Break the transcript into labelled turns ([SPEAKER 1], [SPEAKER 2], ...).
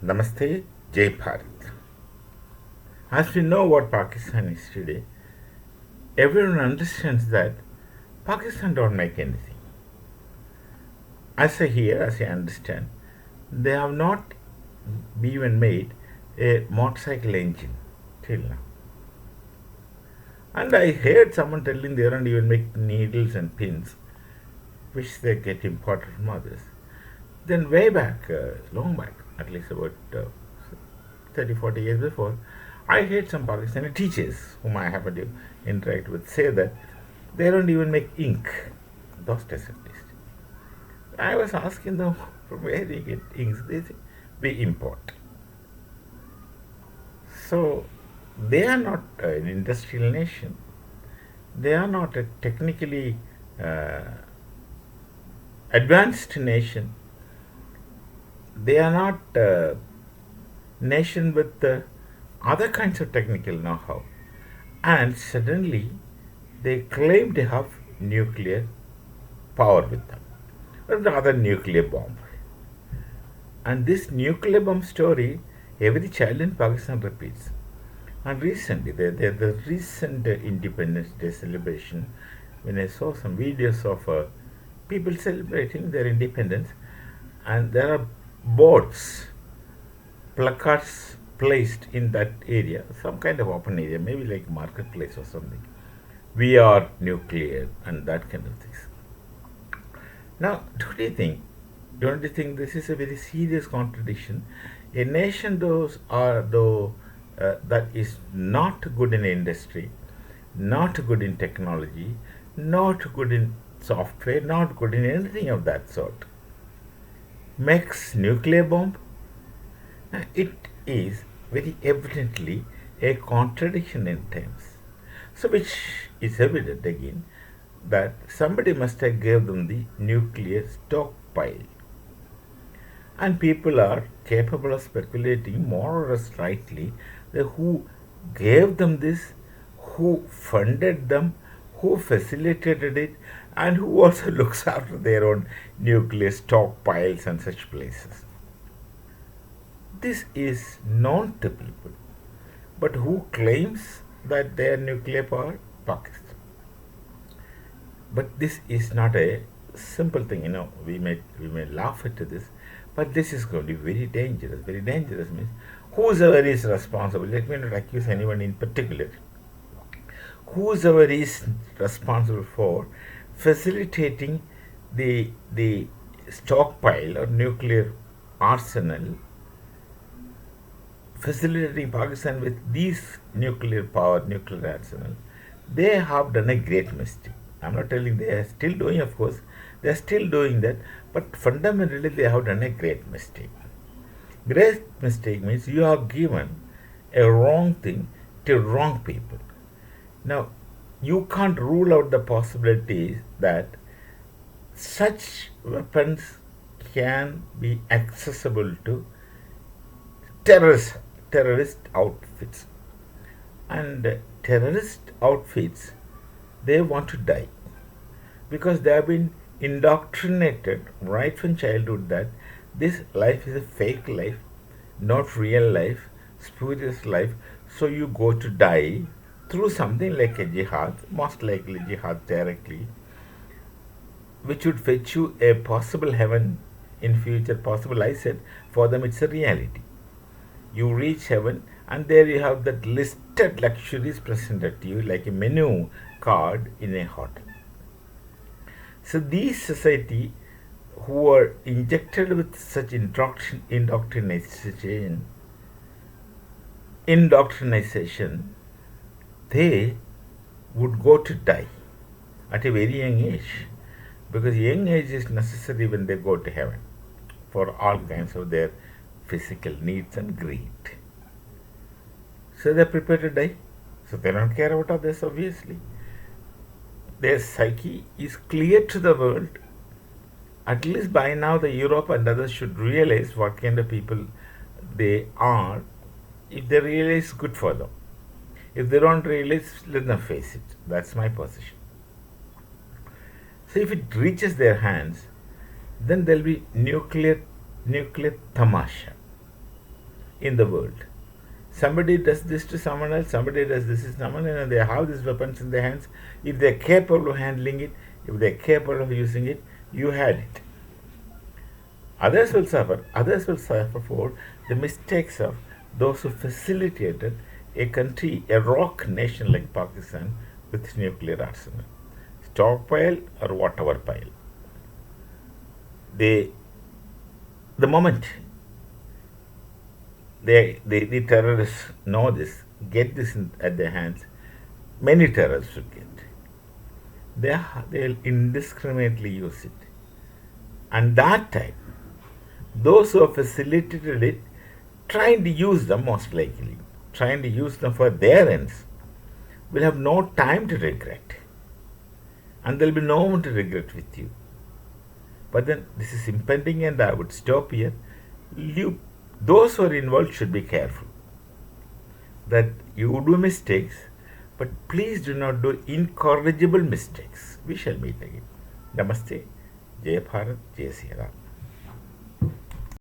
[SPEAKER 1] Namaste, Jai Bharat. As we know what Pakistan is today, everyone understands that Pakistan don't make anything. As I understand, they have not even made a motorcycle engine till now. And I heard someone telling they don't even make needles and pins, which they get imported from others. Then way back, long back, at least about 30, 40 years before, I heard some Pakistani teachers whom I happen to interact with say that they don't even make ink, those days at least. I was asking them from where they get inks. They say we import. So they are not an industrial nation. They are not a technically uh, advanced nation. They are not a nation with other kinds of technical know-how. And suddenly they claim to have nuclear power with them, or rather nuclear bomb. And this nuclear bomb story, every child in Pakistan repeats. And recently, the recent Independence Day celebration, when I saw some videos of people celebrating their independence, and there are boards, placards placed in that area, some kind of open area, maybe like marketplace or something. We are nuclear and that kind of things. Now, don't you think this is a very serious contradiction? A nation that is not good in industry, not good in technology, not good in software, not good in anything of that sort, makes nuclear bomb. It is very evidently a contradiction in terms. So, which is evident again that somebody must have gave them the nuclear stockpile. And people are capable of speculating more or less rightly that who gave them this, who funded them, who facilitated it, and who also looks after their own nuclear stockpiles and such places. This is known to people. But who claims that they are nuclear power? Pakistan. But this is not a simple thing, we may laugh at this, but this is going to be very dangerous. Very dangerous means whosoever is responsible, let me not accuse anyone in particular, whosoever is responsible for facilitating the stockpile or nuclear arsenal, facilitating Pakistan with these nuclear power, nuclear arsenal, they have done a great mistake. I'm not telling they are still doing, of course, they are still doing that, but fundamentally they have done a great mistake. Great mistake means you have given a wrong thing to wrong people. Now, you can't rule out the possibility that such weapons can be accessible to terrorist outfits. And terrorist outfits, they want to die because they have been indoctrinated right from childhood that this life is a fake life, not real life, spurious life. So you go to die through something like a jihad, most likely jihad directly, which would fetch you a possible heaven in future. Possible, I said, for them it's a reality. You reach heaven, and there you have that listed luxuries presented to you like a menu card in a hotel. So these society who are injected with such indoctrination, they would go to die at a very young age, because young age is necessary when they go to heaven for all kinds of their physical needs and greed. So they're prepared to die. So they don't care about others, obviously. Their psyche is clear to the world. At least by now, the Europe and others should realize what kind of people they are. If they realize, good for them. If they don't realize, let them face it. That's my position. So if it reaches their hands, then there'll be nuclear tamasha. in the world. Somebody does this to someone else, somebody does this to someone, and they have these weapons in their hands. If they're capable of handling it, if they're capable of using it, you had it. Others will suffer. Others will suffer for the mistakes of those who facilitated a country, a rock nation like Pakistan, with nuclear arsenal, stockpile or whatever pile. They, the moment the terrorists know this, get this at their hands, many terrorists will get. They'll indiscriminately use it. And that time, those who have facilitated it, trying to use them most likely, trying to use them for their ends, will have no time to regret. And there will be no one to regret with you. But then this is impending, and I would stop here. Those who are involved should be careful that you do mistakes, but please do not do incorrigible mistakes. We shall meet again. Namaste. Jai Bharat. Jai Sri Ram.